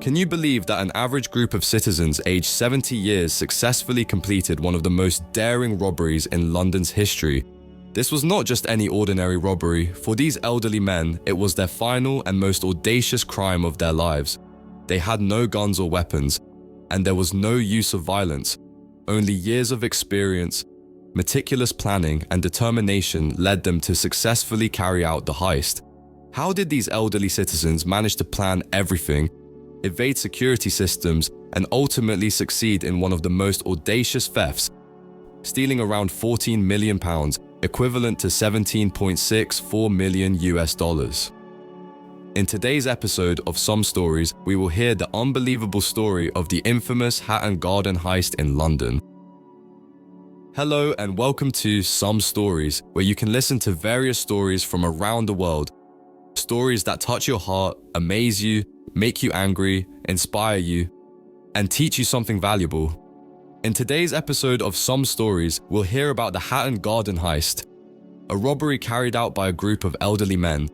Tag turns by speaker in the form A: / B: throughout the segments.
A: Can you believe that an average group of citizens aged 70 years successfully completed one of the most daring robberies in London's history? This was not just any ordinary robbery. For these elderly men, it was their final and most audacious crime of their lives. They had no guns or weapons, and there was no use of violence. Only years of experience, meticulous planning, and determination led them to successfully carry out the heist. How did these elderly citizens manage to plan everything, evade security systems, and ultimately succeed in one of the most audacious thefts, stealing around £14 million, equivalent to $17.64 million US? In today's episode of Some Stories, we will hear the unbelievable story of the infamous Hatton Garden Heist in London. Hello and welcome to Some Stories, where you can listen to various stories from around the world. Stories that touch your heart, amaze you, make you angry, inspire you, and teach you something valuable. In today's episode of Some Stories, we'll hear about the Hatton Garden Heist, a robbery carried out by a group of elderly men.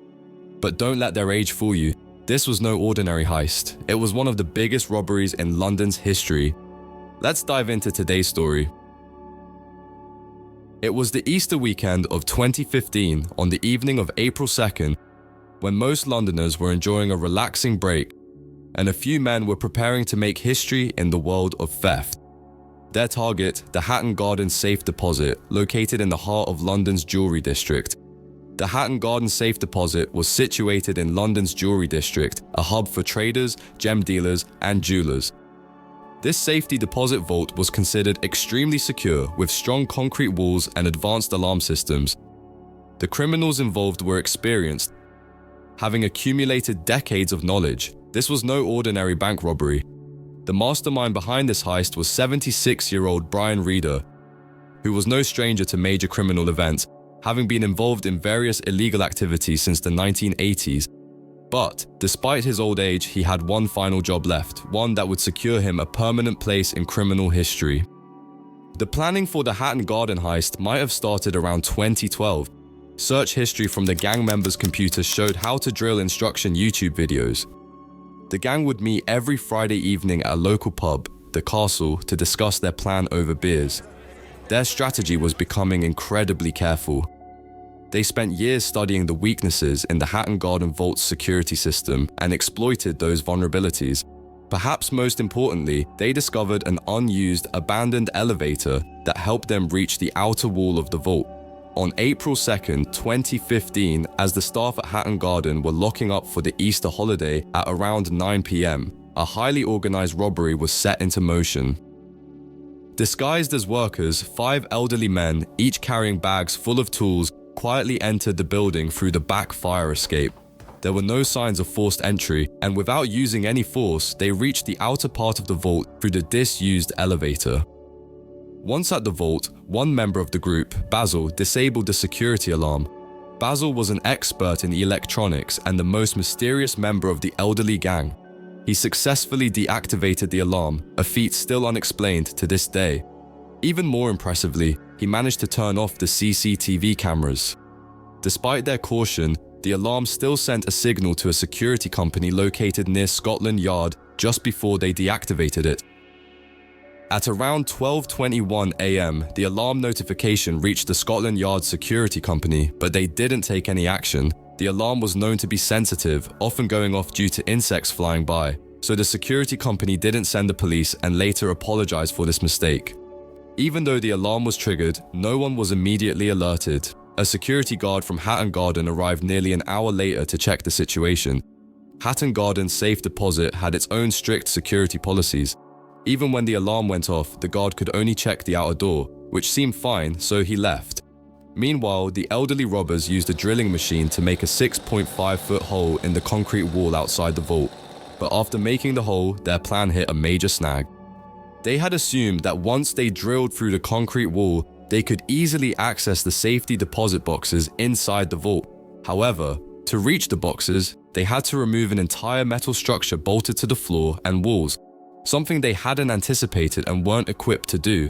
A: But don't let their age fool you. This was no ordinary heist. It was one of the biggest robberies in London's history. Let's dive into today's story. It was the Easter weekend of 2015 on the evening of April 2nd, when most Londoners were enjoying a relaxing break, and a few men were preparing to make history in the world of theft. Their target, the Hatton Garden Safe Deposit, located in the heart of London's jewellery district. The Hatton Garden Safe Deposit was situated in London's jewellery district, a hub for traders, gem dealers, and jewellers. This safety deposit vault was considered extremely secure, with strong concrete walls and advanced alarm systems. The criminals involved were experienced, having accumulated decades of knowledge. This was no ordinary bank robbery. The mastermind behind this heist was 76-year-old Brian Reeder, who was no stranger to major criminal events, having been involved in various illegal activities since the 1980s. But despite his old age, he had one final job left, one that would secure him a permanent place in criminal history. The planning for the Hatton Garden heist might have started around 2012. Search history from the gang members' computers showed how to drill instruction YouTube videos. The gang would meet every Friday evening at a local pub, the Castle, to discuss their plan over beers. Their strategy was becoming incredibly careful. They spent years studying the weaknesses in the Hatton Garden Vault's security system and exploited those vulnerabilities. Perhaps most importantly, they discovered an unused, abandoned elevator that helped them reach the outer wall of the vault. On April 2nd, 2015, as the staff at Hatton Garden were locking up for the Easter holiday at around 9 p.m., a highly organized robbery was set into motion. Disguised as workers, 5 elderly men, each carrying bags full of tools, quietly entered the building through the back fire escape. There were no signs of forced entry, and without using any force, they reached the outer part of the vault through the disused elevator. Once at the vault, one member of the group, Basil, disabled the security alarm. Basil was an expert in electronics and the most mysterious member of the elderly gang. He successfully deactivated the alarm, a feat still unexplained to this day. Even more impressively, he managed to turn off the CCTV cameras. Despite their caution, the alarm still sent a signal to a security company located near Scotland Yard just before they deactivated it. At around 12:21 a.m., the alarm notification reached the Scotland Yard security company, but they didn't take any action. The alarm was known to be sensitive, often going off due to insects flying by, so the security company didn't send the police and later apologized for this mistake. Even though the alarm was triggered, no one was immediately alerted. A security guard from Hatton Garden arrived nearly an hour later to check the situation. Hatton Garden's safe deposit had its own strict security policies. Even when the alarm went off, the guard could only check the outer door, which seemed fine, so he left. Meanwhile, the elderly robbers used a drilling machine to make a 6.5-foot hole in the concrete wall outside the vault. But after making the hole, their plan hit a major snag. They had assumed that once they drilled through the concrete wall, they could easily access the safety deposit boxes inside the vault. However, to reach the boxes, they had to remove an entire metal structure bolted to the floor and walls, something they hadn't anticipated and weren't equipped to do.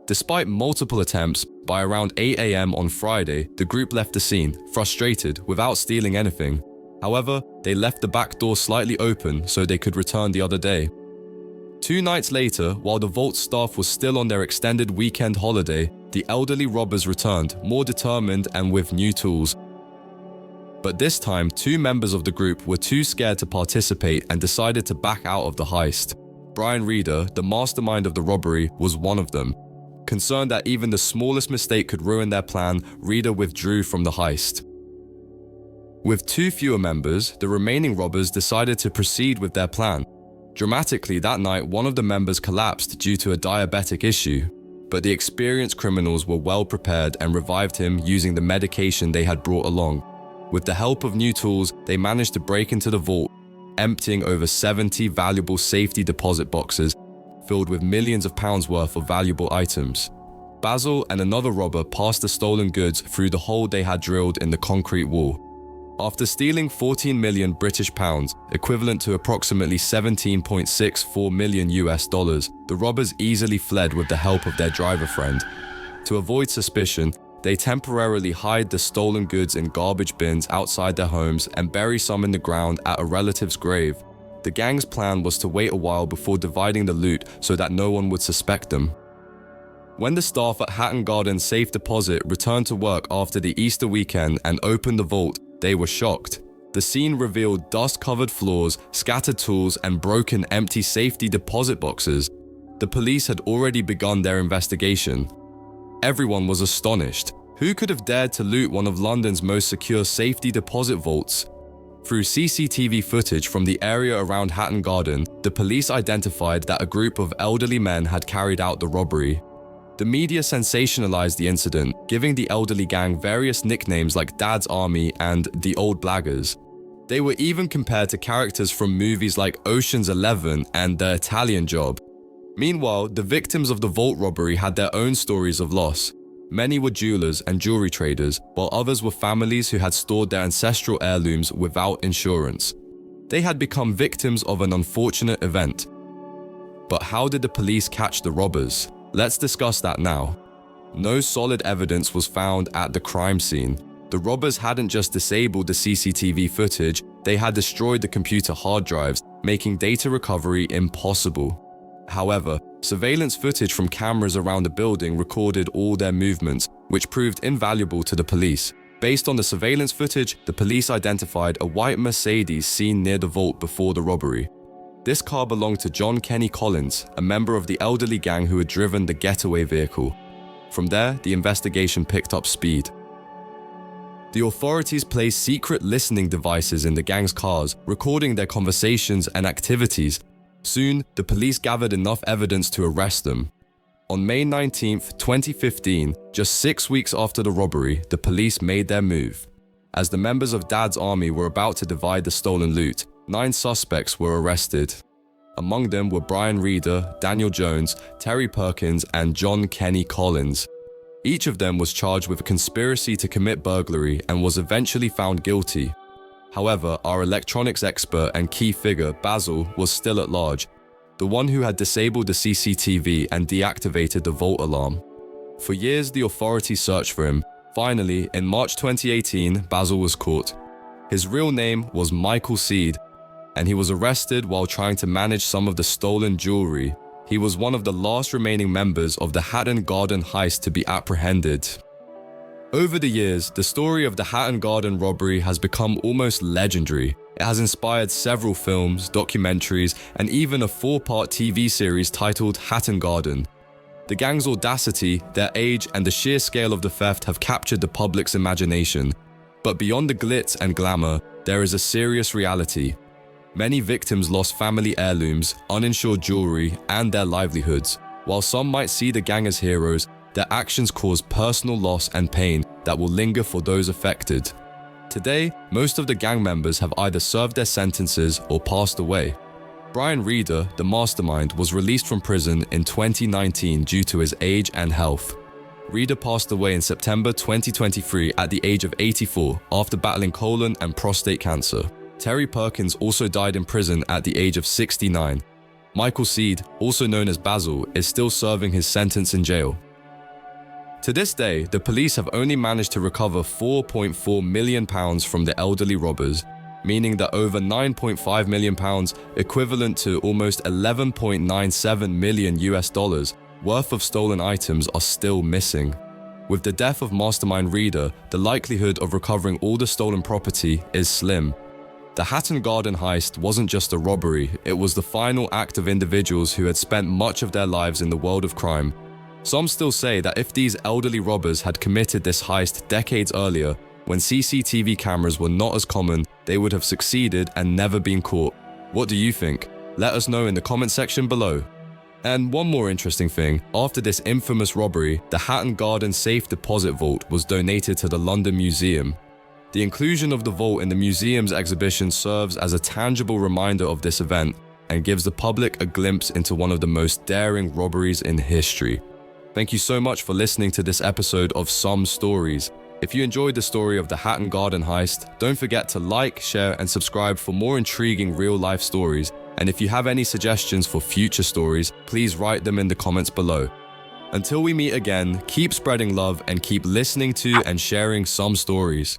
A: Despite multiple attempts, by around 8 a.m. on Friday, the group left the scene, frustrated, without stealing anything. However, they left the back door slightly open so they could return the other day. 2 nights later, while the vault staff was still on their extended weekend holiday, the elderly robbers returned, more determined and with new tools. But this time, 2 members of the group were too scared to participate and decided to back out of the heist. Brian Reeder, the mastermind of the robbery, was one of them. Concerned that even the smallest mistake could ruin their plan, Reeder withdrew from the heist. With 2 fewer members, the remaining robbers decided to proceed with their plan. Dramatically, that night, one of the members collapsed due to a diabetic issue, but the experienced criminals were well prepared and revived him using the medication they had brought along. With the help of new tools, they managed to break into the vault, emptying over 70 valuable safety deposit boxes filled with millions of pounds worth of valuable items. Basil and another robber passed the stolen goods through the hole they had drilled in the concrete wall. After stealing 14 million British pounds, equivalent to approximately 17.64 million US dollars, the robbers easily fled with the help of their driver friend. To avoid suspicion, they temporarily hide the stolen goods in garbage bins outside their homes and bury some in the ground at a relative's grave. The gang's plan was to wait a while before dividing the loot so that no one would suspect them. When the staff at Hatton Garden Safe Deposit returned to work after the Easter weekend and opened the vault, they were shocked. The scene revealed dust-covered floors, scattered tools, and broken empty safety deposit boxes. The police had already begun their investigation. Everyone was astonished. Who could have dared to loot one of London's most secure safety deposit vaults? Through CCTV footage from the area around Hatton Garden, the police identified that a group of elderly men had carried out the robbery. The media sensationalized the incident, giving the elderly gang various nicknames like Dad's Army and the Old Blaggers. They were even compared to characters from movies like Ocean's 11 and The Italian Job. Meanwhile, the victims of the vault robbery had their own stories of loss. Many were jewelers and jewelry traders, while others were families who had stored their ancestral heirlooms without insurance. They had become victims of an unfortunate event. But how did the police catch the robbers? Let's discuss that now. No solid evidence was found at the crime scene. The robbers hadn't just disabled the CCTV footage, they had destroyed the computer hard drives, making data recovery impossible. However, surveillance footage from cameras around the building recorded all their movements, which proved invaluable to the police. Based on the surveillance footage, the police identified a white Mercedes seen near the vault before the robbery. This car belonged to John Kenny Collins, a member of the elderly gang who had driven the getaway vehicle. From there, the investigation picked up speed. The authorities placed secret listening devices in the gang's cars, recording their conversations and activities. Soon, the police gathered enough evidence to arrest them. On May 19, 2015, just 6 weeks after the robbery, the police made their move. As the members of Dad's Army were about to divide the stolen loot, 9 suspects were arrested. Among them were Brian Reeder, Daniel Jones, Terry Perkins, and John Kenny Collins. Each of them was charged with a conspiracy to commit burglary and was eventually found guilty. However, our electronics expert and key figure, Basil, was still at large, the one who had disabled the CCTV and deactivated the vault alarm. For years, the authorities searched for him. Finally, in March 2018, Basil was caught. His real name was Michael Seed, and he was arrested while trying to manage some of the stolen jewelry. He was one of the last remaining members of the Hatton Garden Heist to be apprehended. Over the years, the story of the Hatton Garden robbery has become almost legendary. It has inspired several films, documentaries, and even a 4-part TV series titled Hatton Garden. The gang's audacity, their age, and the sheer scale of the theft have captured the public's imagination. But beyond the glitz and glamour, there is a serious reality. Many victims lost family heirlooms, uninsured jewelry, and their livelihoods. While some might see the gang as heroes, their actions cause personal loss and pain that will linger for those affected. Today, most of the gang members have either served their sentences or passed away. Brian Reeder, the mastermind, was released from prison in 2019 due to his age and health. Reeder passed away in September 2023 at the age of 84 after battling colon and prostate cancer. Terry Perkins also died in prison at the age of 69. Michael Seed, also known as Basil, is still serving his sentence in jail. To this day, the police have only managed to recover £4.4 million from the elderly robbers. meaning that over £9.5 million, equivalent to almost 11.97 million US dollars, worth of stolen items are still missing. With the death of Mastermind Reader, the likelihood of recovering all the stolen property is slim. The Hatton Garden Heist wasn't just a robbery, it was the final act of individuals who had spent much of their lives in the world of crime. Some still say that if these elderly robbers had committed this heist decades earlier, when CCTV cameras were not as common, they would have succeeded and never been caught. What do you think? Let us know in the comment section below. And one more interesting thing, after this infamous robbery, the Hatton Garden Safe Deposit Vault was donated to the London Museum. The inclusion of the vault in the museum's exhibition serves as a tangible reminder of this event and gives the public a glimpse into one of the most daring robberies in history. Thank you so much for listening to this episode of Some Stories. If you enjoyed the story of the Hatton Garden Heist, don't forget to like, share, and subscribe for more intriguing real-life stories. And if you have any suggestions for future stories, please write them in the comments below. Until we meet again, keep spreading love and keep listening to and sharing some stories.